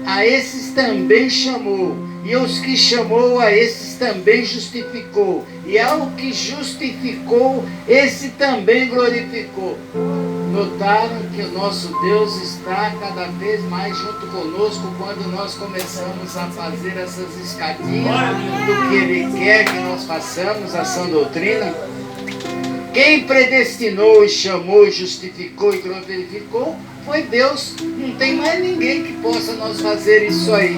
a esses também chamou, e aos que chamou, a esses também justificou, e ao que justificou, esse também glorificou. Notaram que o nosso Deus está cada vez mais junto conosco quando nós começamos a fazer essas escadinhas do que Ele quer que nós façamos, a sã doutrina? Quem predestinou e chamou, e justificou e glorificou foi Deus. Não tem mais ninguém que possa nós fazer isso aí.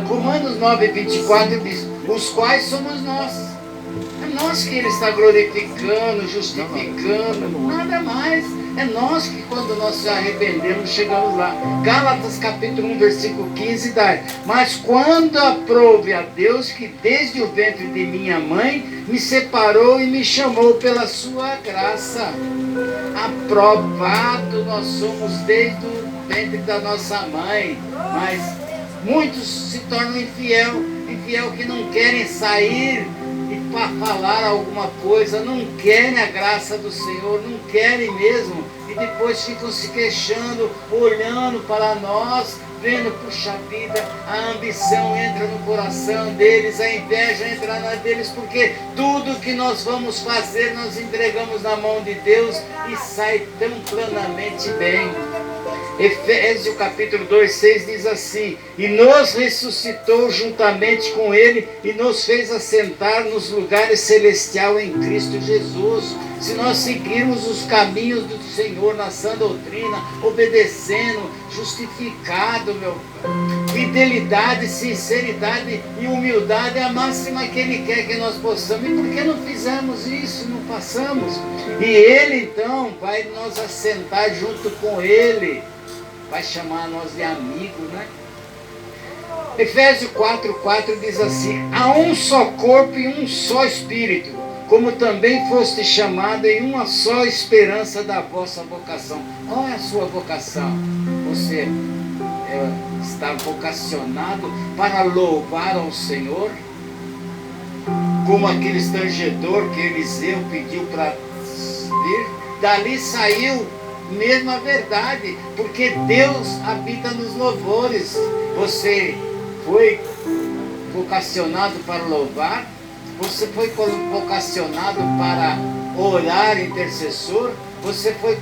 Romanos 9:24 diz: os quais somos nós. É nós que Ele está glorificando, justificando, nada mais. É nós que, quando nós se arrependemos, chegamos lá. Gálatas capítulo 1, versículo 15 dá: mas quando aprouve a Deus, que desde o ventre de minha mãe me separou e me chamou pela sua graça. Aprovado nós somos desde o ventre da nossa mãe. Mas muitos se tornam infiel que não querem sair e para falar alguma coisa, não querem a graça do Senhor, não querem mesmo, e depois ficam se queixando, olhando para nós, vendo, puxa vida, a ambição entra no coração deles, a inveja entra na deles, porque tudo que nós vamos fazer, nós entregamos na mão de Deus e sai tão planamente bem. Efésios capítulo 2:6 diz assim: e nos ressuscitou juntamente com Ele e nos fez assentar nos lugares celestiais em Cristo Jesus. Se nós seguirmos os caminhos do Senhor na sã doutrina, obedecendo, justificado, meu Pai, fidelidade, sinceridade e humildade é a máxima que Ele quer que nós possamos. E por que não fizemos isso, não passamos? E Ele então vai nos assentar junto com Ele, vai chamar nós de amigo, né? Efésios 4:4 diz assim: há um só corpo e um só espírito, como também foste chamado em uma só esperança da vossa vocação. Qual é a sua vocação? Você está vocacionado para louvar ao Senhor? Como aquele estrangeador que Eliseu pediu para vir, dali saiu mesmo a verdade, porque Deus habita nos louvores. Você foi vocacionado para louvar? Você foi vocacionado para orar, intercessor? Você foi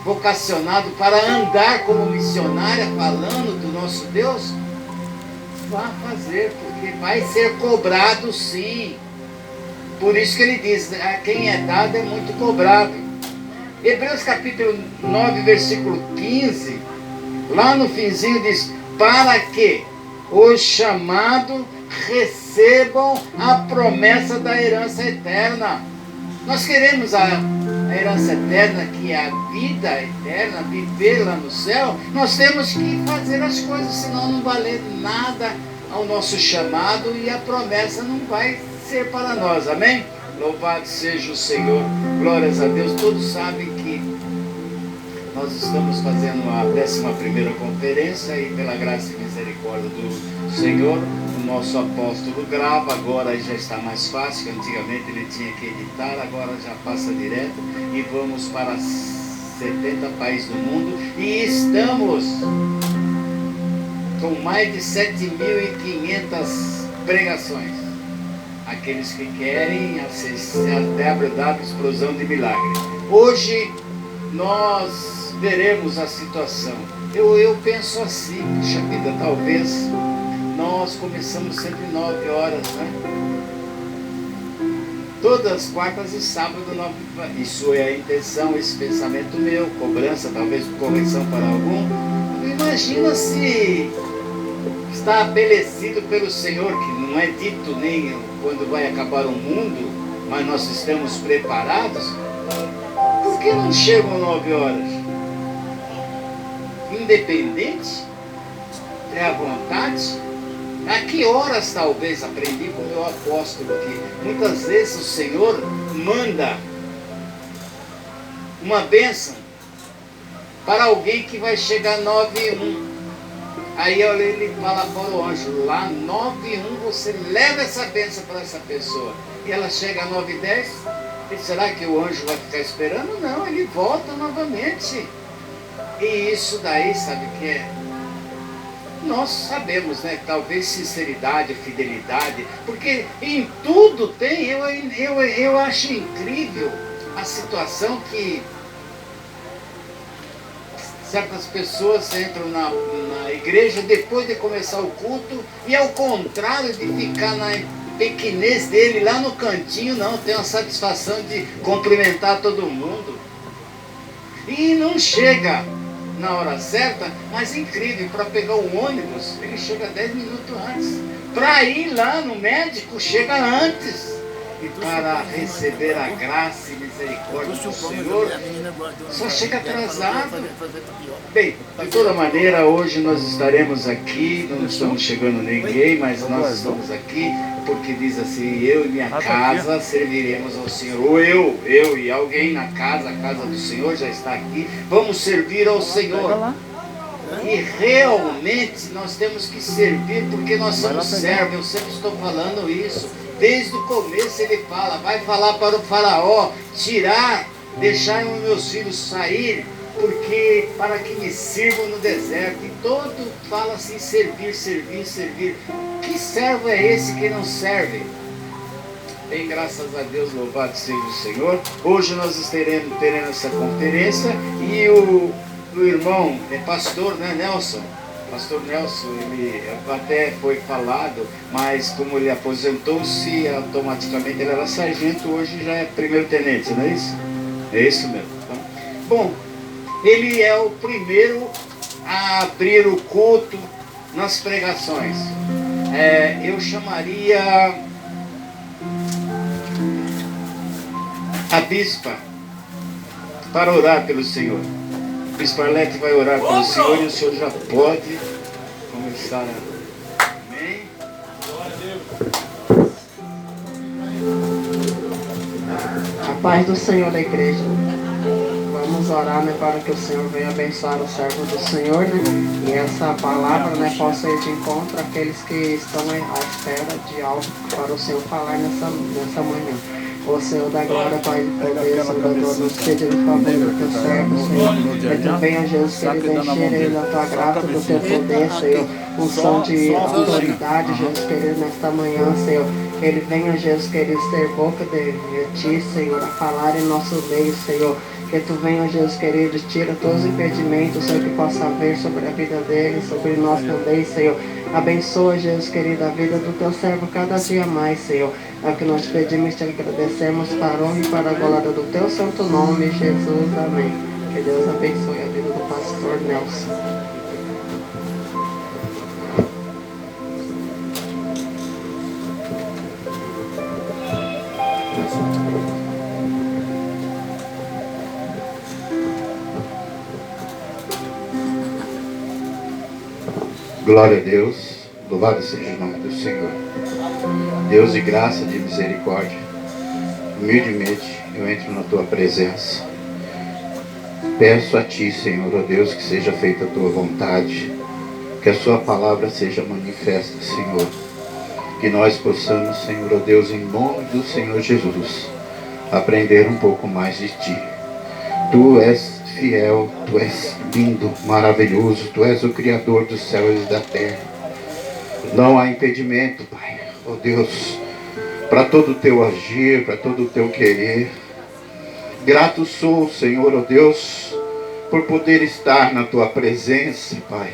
vocacionado para andar como missionária, falando do nosso Deus? Vá fazer, porque vai ser cobrado sim. Por isso que ele diz: a quem é dado é muito cobrado. Hebreus capítulo 9, versículo 15, lá no finzinho diz: para que os chamados recebam a promessa da herança eterna. Nós queremos a herança eterna, que é a vida eterna, viver lá no céu. Nós temos que fazer as coisas, senão não vale nada ao nosso chamado e a promessa não vai ser para nós, amém? Louvado seja o Senhor, glórias a Deus. Todos sabem que nós estamos fazendo a 11ª conferência e pela graça e misericórdia do Senhor, o nosso apóstolo grava, agora já está mais fácil, que antigamente ele tinha que editar, agora já passa direto e vamos para 70 países do mundo e estamos com mais de 7.500 pregações. Aqueles que querem acessar a www Explosão de Milagre. Hoje nós veremos a situação. Eu penso assim, puxa vida, talvez nós começamos sempre 9 horas, né? Todas as quartas e sábados, 9 horas. Isso é a intenção, esse pensamento meu, cobrança, talvez correção para algum. Imagina se está estabelecido pelo Senhor, que não é dito nem quando vai acabar o mundo, mas nós estamos preparados. Por que não chegam 9 horas? Independente? É a vontade? A que horas talvez? Aprendi com o meu apóstolo que muitas vezes o Senhor manda uma bênção para alguém que vai chegar 9:01. Aí ele fala para o anjo, lá 9:01 você leva essa bênção para essa pessoa. E ela chega a 9:10, e será que o anjo vai ficar esperando? Não, ele volta novamente. E isso daí, sabe o que é? nós sabemos, né? Talvez sinceridade, fidelidade, porque em tudo tem. Eu acho incrível a situação que certas pessoas entram na igreja depois de começar o culto e, ao contrário de ficar na pequenez dele lá no cantinho, não, tem a satisfação de cumprimentar todo mundo. E não chega na hora certa, mas incrível, para pegar o ônibus, ele chega 10 minutos antes. Para ir lá no médico, chega antes. E para receber a graça e misericórdia do Senhor, só chega atrasado. Bem, de toda maneira, hoje nós estaremos aqui, não estamos chegando ninguém, mas nós estamos aqui, porque diz assim: eu e minha casa serviremos ao Senhor. Ou eu e alguém na casa, a casa do Senhor já está aqui, vamos servir ao Senhor. E realmente nós temos que servir, porque nós somos servos. Eu sempre estou falando isso. Desde o começo ele fala, vai falar para o faraó, deixar os meus filhos sair, porque para que me sirvam no deserto. E todo fala assim, servir, servir, servir. Que servo é esse que não serve? Bem, graças a Deus, louvado seja o Senhor. Hoje nós teremos essa conferência e o irmão, pastor, né, Nelson? Pastor Nelson, ele até foi falado, mas como ele aposentou-se, automaticamente ele era sargento, hoje já é primeiro-tenente, não é isso? É isso mesmo. Então, bom, ele é o primeiro a abrir o culto nas pregações. Eu chamaria a bispa para orar pelo Senhor. O bispo Arlete vai orar pelo Senhor e o Senhor já pode começar a... Amém? A paz do Senhor da igreja. Vamos orar, né, para que o Senhor venha abençoar o servo do Senhor, né? E essa palavra, né, possa ir de encontro àqueles que estão à espera de algo para o Senhor falar nessa manhã. O Senhor da glória, Pai de poder, Salvador, nos pede de favor do teu servo, Senhor. Que tu venha, Jesus, querido, encher ele da tua graça, do teu poder, Senhor. Unção de autoridade, Jesus, querido, nesta manhã, Senhor. Que ele venha, Jesus, querido, ser boca de ti, Senhor, a falar em nosso meio, Senhor. Que tu venha, Jesus querido, tira todos os impedimentos, Senhor, que possa haver sobre a vida dele, sobre nós também, Senhor. Abençoa, Jesus querido, a vida do teu servo cada dia mais, Senhor. É o que nós pedimos e te agradecemos para a honra e para a glória do teu santo nome, Jesus. Amém. Que Deus abençoe a vida do pastor Nelson. Glória a Deus, louvado seja o nome do Senhor. Deus de graça, de misericórdia, humildemente eu entro na tua presença. Peço a ti, Senhor, ó Deus, que seja feita a tua vontade, que a sua palavra seja manifesta, Senhor. Que nós possamos, Senhor, ó Deus, em nome do Senhor Jesus, aprender um pouco mais de ti. Tu és fiel, tu és lindo, maravilhoso, tu és o Criador dos céus e da terra. Não há impedimento, Pai, ó Deus, para todo o teu agir, para todo o teu querer. Grato sou, Senhor, ó Deus, por poder estar na tua presença, Pai.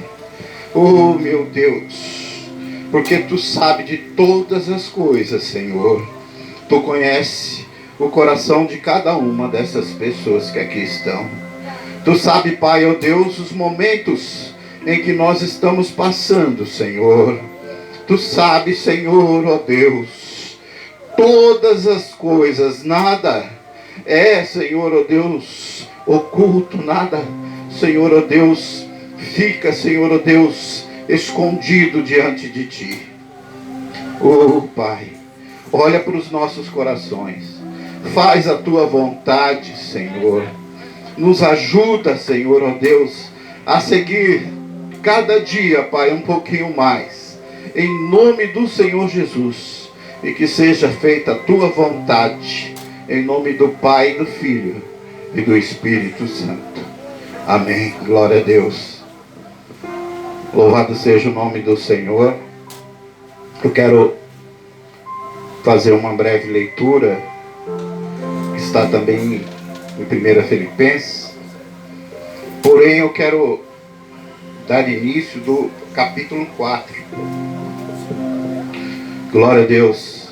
Oh, meu Deus, porque tu sabe de todas as coisas, Senhor. Tu conhece o coração de cada uma dessas pessoas que aqui estão. Tu sabe, Pai, ó Deus, os momentos em que nós estamos passando, Senhor. Tu sabe, Senhor, ó Deus, todas as coisas, nada é, Senhor, ó Deus, oculto, nada, Senhor, ó Deus, fica, Senhor, ó Deus, escondido diante de Ti. Oh, Pai, olha para os nossos corações, faz a Tua vontade, Senhor. Nos ajuda, Senhor, ó Deus, a seguir cada dia, Pai, um pouquinho mais. Em nome do Senhor Jesus. E que seja feita a tua vontade. Em nome do Pai, do Filho e do Espírito Santo. Amém. Glória a Deus. Louvado seja o nome do Senhor. Eu quero fazer uma breve leitura, que está também em 1 Filipenses. Porém, eu quero dar início do capítulo 4. Glória a Deus.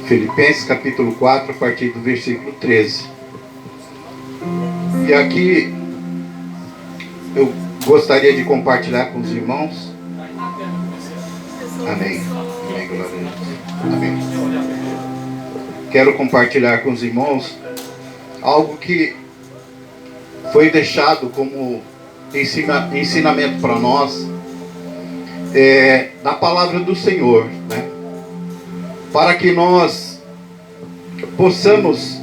Filipenses capítulo 4, a partir do versículo 13. E aqui eu gostaria de compartilhar com os irmãos. Amém. Amém, glória a Deus. Amém. Quero compartilhar com os irmãos algo que foi deixado como ensinamento para nós, da palavra do Senhor, né? Para que nós possamos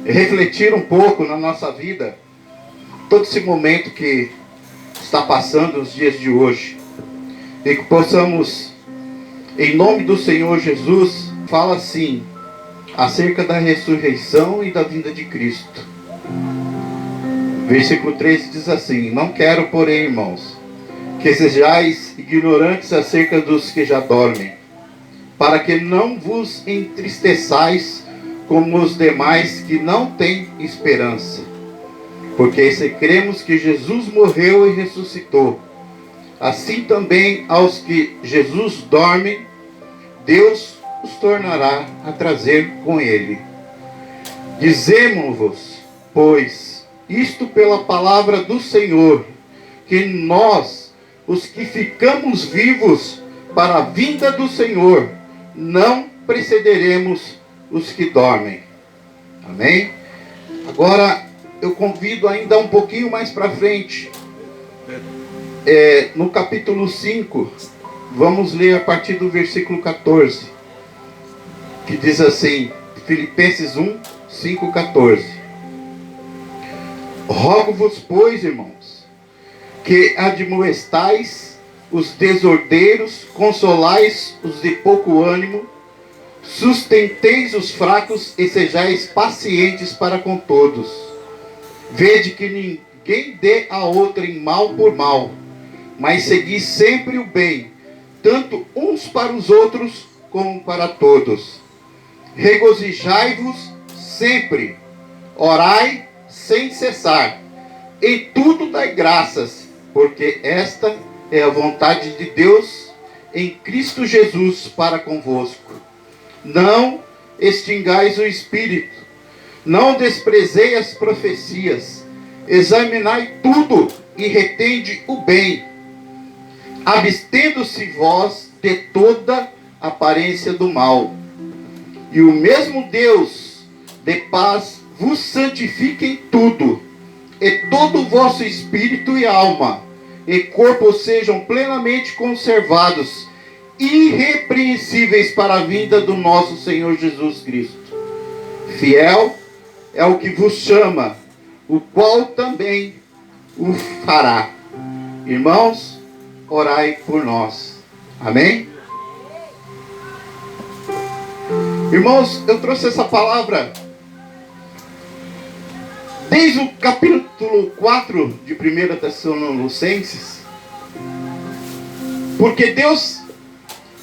refletir um pouco na nossa vida, todo esse momento que está passando os dias de hoje, e que possamos, em nome do Senhor Jesus, fala assim, acerca da ressurreição e da vinda de Cristo. Versículo 13 diz assim: não quero, porém, irmãos, que sejais ignorantes acerca dos que já dormem, para que não vos entristeçais como os demais que não têm esperança. Porque se cremos que Jesus morreu e ressuscitou, assim também aos que Jesus dorme, Deus os tornará a trazer com ele. Dizemo-vos, pois, isto pela palavra do Senhor, que nós, os que ficamos vivos para a vinda do Senhor, não precederemos os que dormem. Amém? Agora eu convido ainda um pouquinho mais para frente, no capítulo 5, vamos ler a partir do versículo 14, que diz assim, Filipenses 1, 5, 14. Rogo-vos, pois, irmãos, que admoestais os desordeiros, consolais os de pouco ânimo, sustenteis os fracos e sejais pacientes para com todos. Vede que ninguém dê a outrem mal por mal, mas segui sempre o bem, tanto uns para os outros como para todos. Regozijai-vos sempre, orai sem cessar, em tudo dai graças, porque esta é a vontade de Deus em Cristo Jesus para convosco. Não extingais o Espírito, não desprezei as profecias, examinai tudo e retende o bem, abstendo-se vós de toda aparência do mal. E o mesmo Deus de paz vos santifique em tudo, e todo o vosso espírito e alma e corpo sejam plenamente conservados, irrepreensíveis para a vinda do nosso Senhor Jesus Cristo. Fiel é o que vos chama, o qual também o fará. Irmãos, orai por nós. Amém? Irmãos, eu trouxe essa palavra desde o capítulo 4 de 1 Tessalonicenses, porque Deus,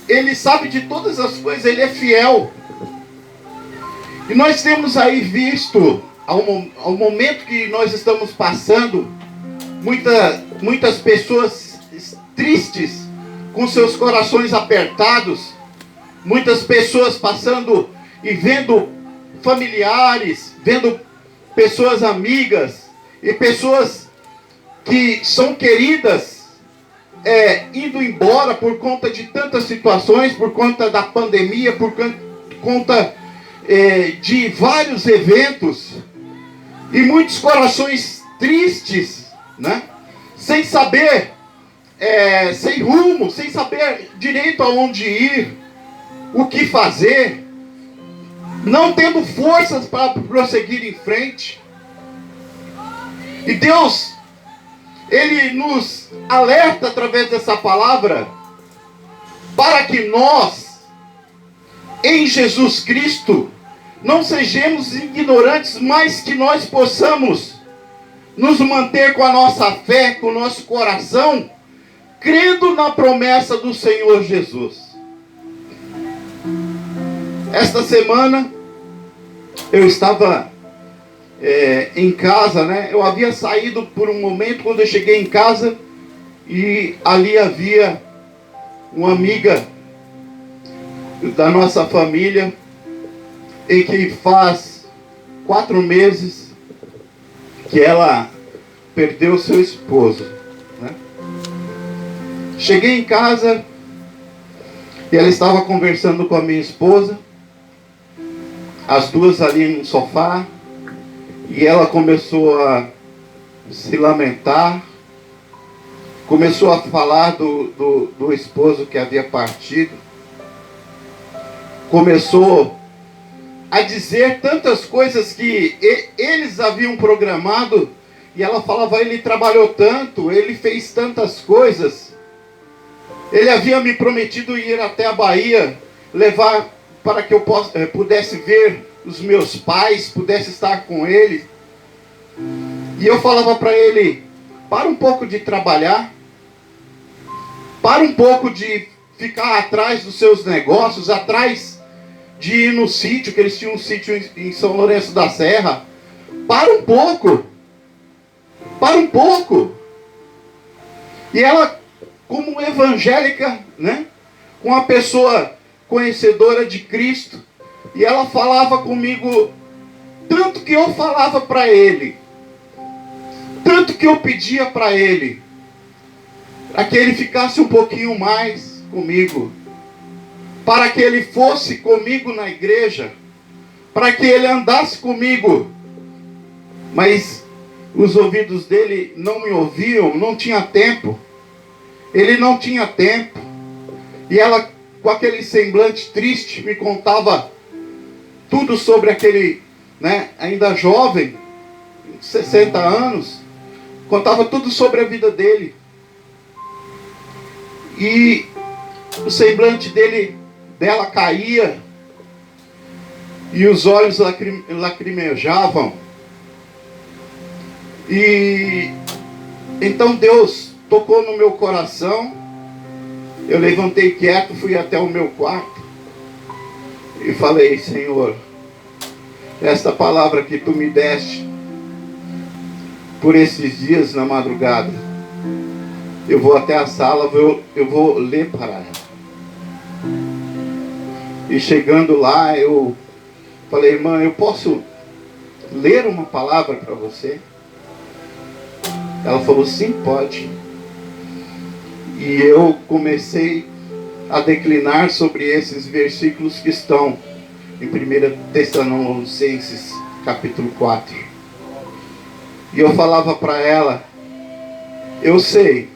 Ele sabe de todas as coisas, Ele é fiel. E nós temos aí visto, ao momento que nós estamos passando, muitas pessoas tristes, com seus corações apertados, muitas pessoas passando e vendo familiares, vendo pessoas amigas e pessoas que são queridas indo embora por conta de tantas situações, por conta da pandemia, por conta de vários eventos, e muitos corações tristes, né? Sem saber, sem rumo, sem saber direito aonde ir, o que fazer, não tendo forças para prosseguir em frente. E Deus, Ele nos alerta através dessa palavra, para que nós, em Jesus Cristo, não sejamos ignorantes, mas que nós possamos nos manter com a nossa fé, com o nosso coração, crendo na promessa do Senhor Jesus. Esta semana, eu estava em casa, né? Eu havia saído por um momento, quando eu cheguei em casa, e ali havia uma amiga da nossa família, em que faz 4 meses que ela perdeu seu esposo, né? Cheguei em casa e ela estava conversando com a minha esposa, as duas ali no sofá, e ela começou a se lamentar, começou a falar do esposo que havia partido, começou a dizer tantas coisas que eles haviam programado, e ela falava: ele trabalhou tanto, ele fez tantas coisas, ele havia me prometido ir até a Bahia, levar para que eu pudesse ver os meus pais, pudesse estar com eles. E eu falava para ele: para um pouco de trabalhar, para um pouco de ficar atrás dos seus negócios, atrás de ir no sítio, que eles tinham um sítio em São Lourenço da Serra. Para um pouco. Para um pouco. E ela, como evangélica, né? Uma pessoa conhecedora de Cristo, e ela falava comigo, tanto que eu falava para ele, tanto que eu pedia para ele, para que ele ficasse um pouquinho mais comigo, para que ele fosse comigo na igreja, para que ele andasse comigo. Mas os ouvidos dele não me ouviam, não tinha tempo. Ele não tinha tempo. E ela, com aquele semblante triste, me contava tudo sobre aquele, né, ainda jovem, 60 anos, contava tudo sobre a vida dele. E o semblante dela caía, e os olhos lacrimejavam. E então Deus tocou no meu coração. Eu levantei quieto, fui até o meu quarto e falei: Senhor, esta palavra que tu me deste por esses dias na madrugada, eu vou até a sala, eu vou ler para ela. E chegando lá, eu falei: irmã, eu posso ler uma palavra para você? Ela falou: sim, pode. E eu comecei a declinar sobre esses versículos que estão em 1 Tessalonicenses capítulo 4. E eu falava para ela: eu sei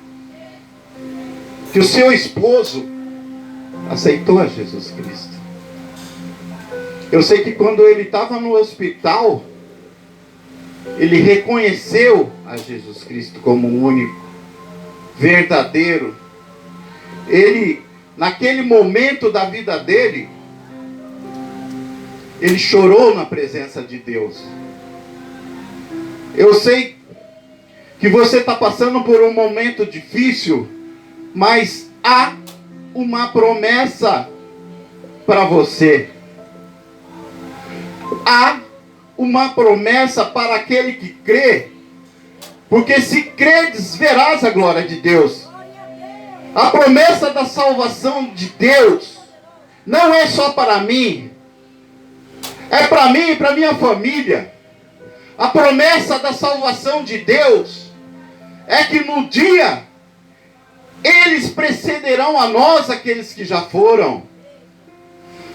que o seu esposo aceitou a Jesus Cristo. Eu sei que quando ele estava no hospital, ele reconheceu a Jesus Cristo como o único, verdadeiro. Ele, naquele momento da vida dele, ele chorou na presença de Deus. Eu sei que você está passando por um momento difícil, mas há uma promessa para você. Há uma promessa para aquele que crê, porque se credes, verás a glória de Deus. A promessa da salvação de Deus não é só para mim, é para mim e para minha família. A promessa da salvação de Deus é que no dia eles precederão a nós, aqueles que já foram.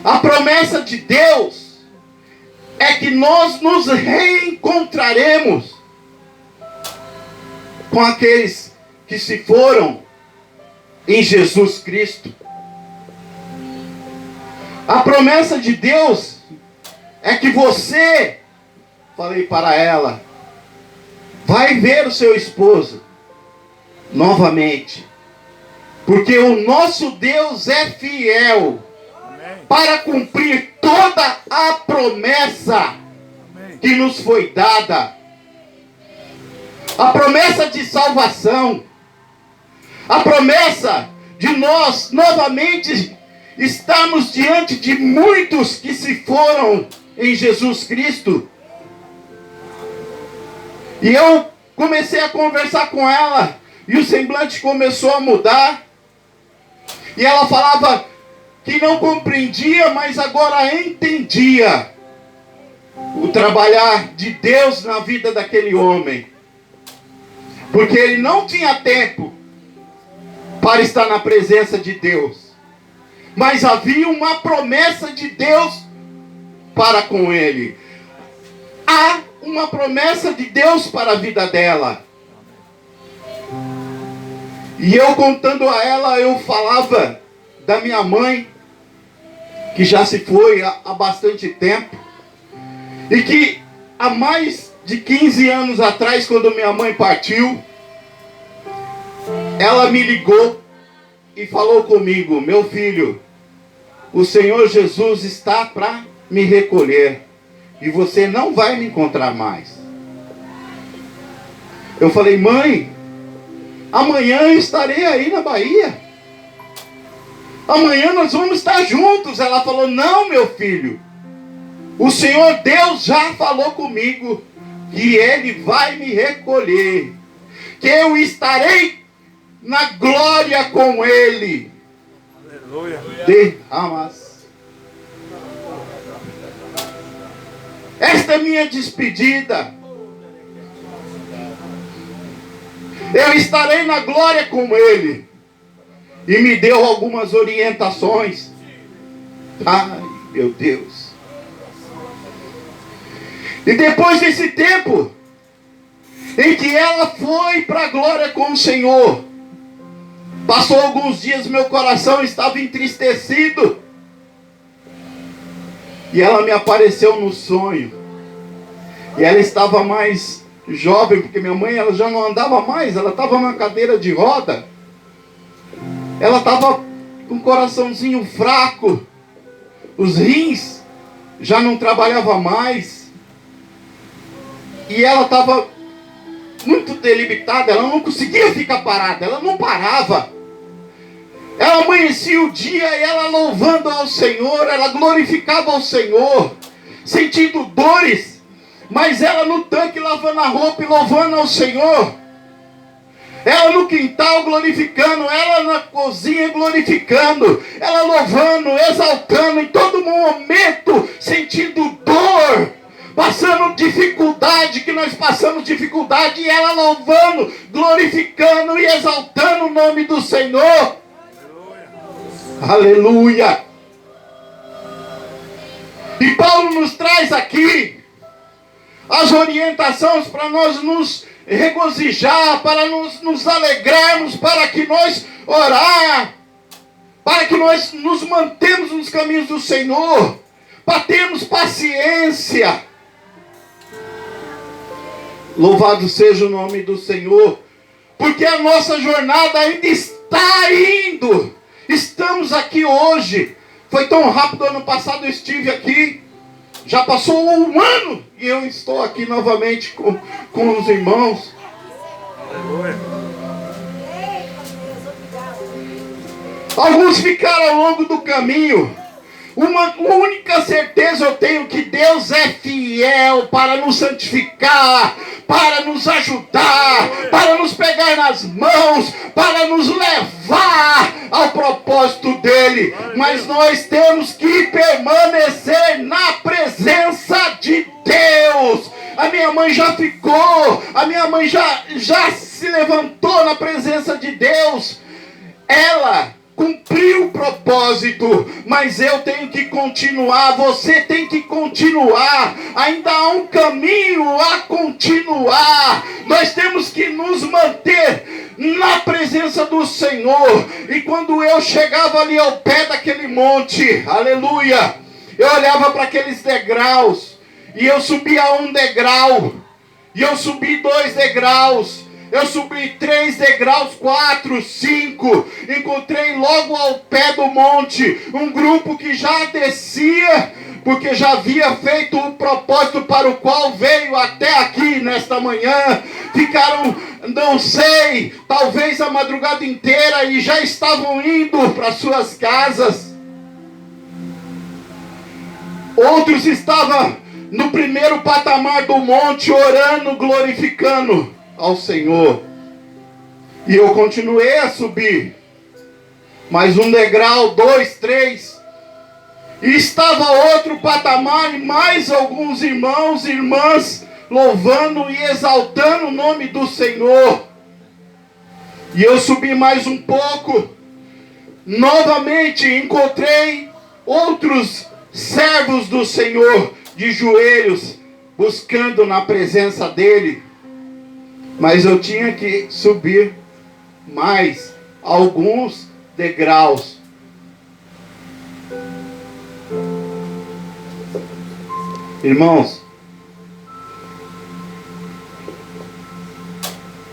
A promessa de Deus é que nós nos reencontraremos com aqueles que se foram em Jesus Cristo. A promessa de Deus é que você, falei para ela, vai ver o seu esposo novamente, porque o nosso Deus é fiel para cumprir toda a promessa que nos foi dada. A promessa de salvação. A promessa de nós novamente estarmos diante de muitos que se foram em Jesus Cristo. E eu comecei a conversar com ela, e o semblante começou a mudar. E ela falava que não compreendia, mas agora entendia o trabalhar de Deus na vida daquele homem. Porque ele não tinha tempo para estar na presença de Deus. Mas havia uma promessa de Deus para com ele. Há uma promessa de Deus para a vida dela. E eu contando a ela, eu falava da minha mãe, que já se foi há bastante tempo. E que há mais de 15 anos atrás, quando minha mãe partiu, ela me ligou e falou comigo: meu filho, o Senhor Jesus está para me recolher e você não vai me encontrar mais. Eu falei: mãe, amanhã eu estarei aí na Bahia. Amanhã nós vamos estar juntos. Ela falou: não, meu filho, o Senhor Deus já falou comigo que Ele vai me recolher, que eu estarei na glória com Ele. Aleluia. Esta é minha despedida. Eu estarei na glória com Ele. E me deu algumas orientações. Ai, meu Deus. E depois desse tempo em que ela foi para a glória com o Senhor, passou alguns dias, meu coração estava entristecido. E ela me apareceu no sonho. E ela estava mais jovem, porque minha mãe ela já não andava mais, ela estava na cadeira de roda. Ela estava com um coraçãozinho fraco. Os rins já não trabalhavam mais. E ela estava muito debilitada, ela não conseguia ficar parada, ela não parava. Ela amanhecia o dia e ela louvando ao Senhor, ela glorificava ao Senhor, sentindo dores, mas ela no tanque lavando a roupa e louvando ao Senhor. Ela no quintal glorificando, ela na cozinha glorificando, ela louvando, exaltando, em todo momento sentindo dor, passando dificuldade, que nós passamos dificuldade, e ela louvando, glorificando e exaltando o nome do Senhor. Aleluia! E Paulo nos traz aqui as orientações para nós nos regozijar, para nos alegrarmos, para que nós orar, para que nós nos mantemos nos caminhos do Senhor, para termos paciência. Louvado seja o nome do Senhor, porque a nossa jornada ainda está indo. Estamos aqui hoje. Foi tão rápido, ano passado eu estive aqui. Já passou um ano e eu estou aqui novamente com os irmãos. Alguns ficaram ao longo do caminho. Uma única certeza eu tenho, que Deus é fiel para nos santificar, para nos ajudar, para nos pegar nas mãos, para nos levar ao propósito dele. Mas nós temos que permanecer na presença de Deus. A minha mãe já ficou, a minha mãe já se levantou na presença de Deus. Ela cumpriu o propósito, mas eu tenho que continuar, você tem que continuar, ainda há um caminho a continuar. Nós temos que nos manter na presença do Senhor. E quando eu chegava ali ao pé daquele monte, aleluia, eu olhava para aqueles degraus, e eu subia um degrau, e eu subi 2 degraus, eu subi 3 degraus, 4, 5. Encontrei logo ao pé do monte um grupo que já descia porque já havia feito o propósito para o qual veio até aqui nesta manhã. Ficaram, não sei, talvez a madrugada inteira e já estavam indo para suas casas. Outros estavam no primeiro patamar do monte, orando, glorificando ao Senhor. E eu continuei a subir. Mais um degrau, 2, 3. E estava outro patamar, e mais alguns irmãos e irmãs louvando e exaltando o nome do Senhor. E eu subi mais um pouco. Novamente encontrei outros servos do Senhor de joelhos, buscando na presença dele. Mas eu tinha que subir mais alguns degraus. Irmãos,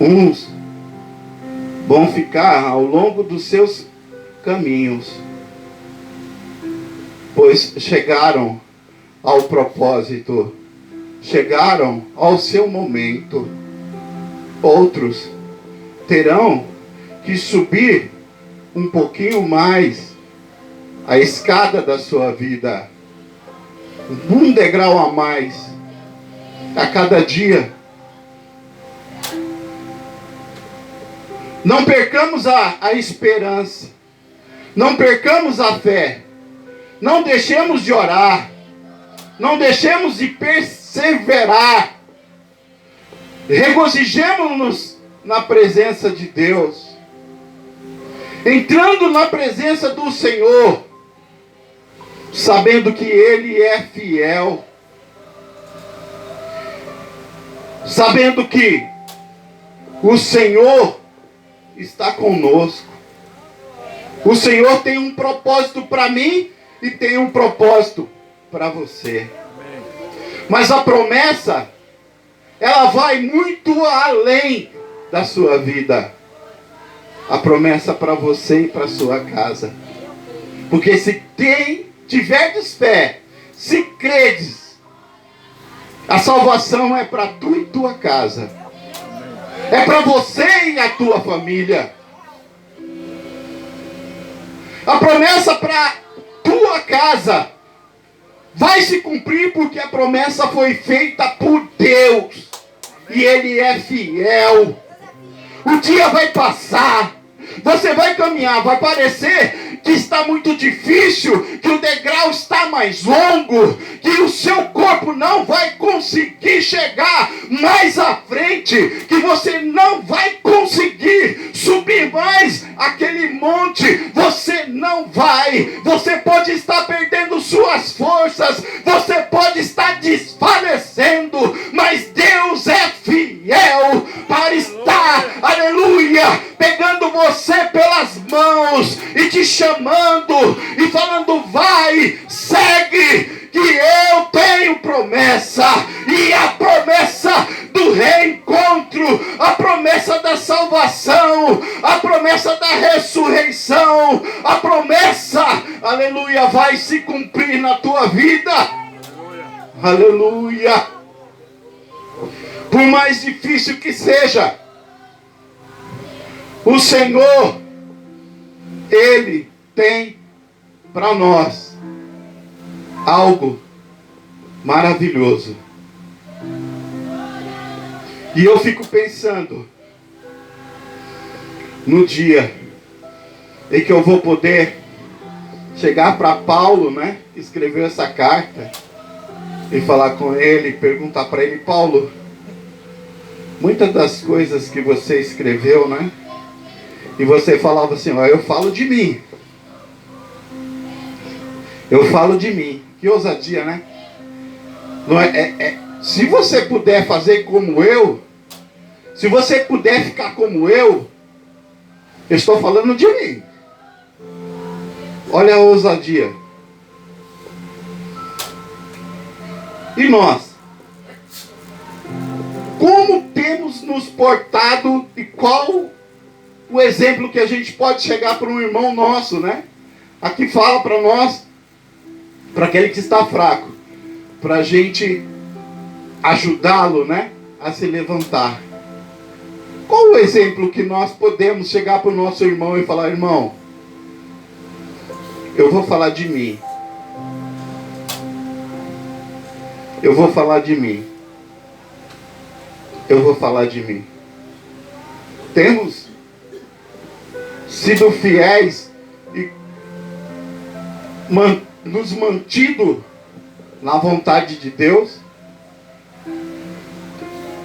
uns vão ficar ao longo dos seus caminhos, pois chegaram ao propósito, chegaram ao seu momento. Outros terão que subir um pouquinho mais a escada da sua vida, um degrau a mais a cada dia. Não percamos a esperança, não percamos a fé, não deixemos de orar, não deixemos de perseverar. Regozijemos-nos na presença de Deus, entrando na presença do Senhor, sabendo que Ele é fiel, sabendo que o Senhor está conosco. O Senhor tem um propósito para mim e tem um propósito para você. Mas a promessa, ela vai muito além da sua vida. A promessa para você e para sua casa. Porque se tiverdes fé, se credes, a salvação é para tu e tua casa. É para você e a tua família. A promessa para tua casa vai se cumprir, porque a promessa foi feita por Deus. E Ele é fiel. O dia vai passar. Você vai caminhar, vai parecer que está muito difícil, que o degrau está mais longo, que o seu corpo não vai conseguir chegar mais à frente, que você não vai conseguir subir mais aquele monte. Você não vai. Você pode estar perdendo suas forças, você pode estar desfalecendo, mas Deus é fiel para estar, aleluia, pegando você pelas mãos e te chamando e falando: vai, segue, que eu tenho promessa. E a promessa do reencontro, a promessa da salvação, a promessa da ressurreição, a promessa, aleluia, vai se cumprir na tua vida. Aleluia. Por mais difícil que seja, o Senhor, Ele tem para nós algo maravilhoso. E eu fico pensando no dia em que eu vou poder chegar para Paulo, né, que escreveu essa carta, e falar com ele, perguntar para ele: Paulo, muitas das coisas que você escreveu, né, e você falava assim: ó, eu falo de mim. Eu falo de mim. Que ousadia, né? Não se você puder fazer como eu, se você puder ficar como eu estou falando de mim. Olha a ousadia. E nós? Como temos nos portado e qual o exemplo que a gente pode chegar para um irmão nosso, né? Aqui fala para nós para aquele que está fraco, para a gente ajudá-lo, né, a se levantar. Qual o exemplo que nós podemos chegar para o nosso irmão e falar: irmão, eu vou falar de mim. Eu vou falar de mim. Eu vou falar de mim. Temos sido fiéis e nos mantido na vontade de Deus?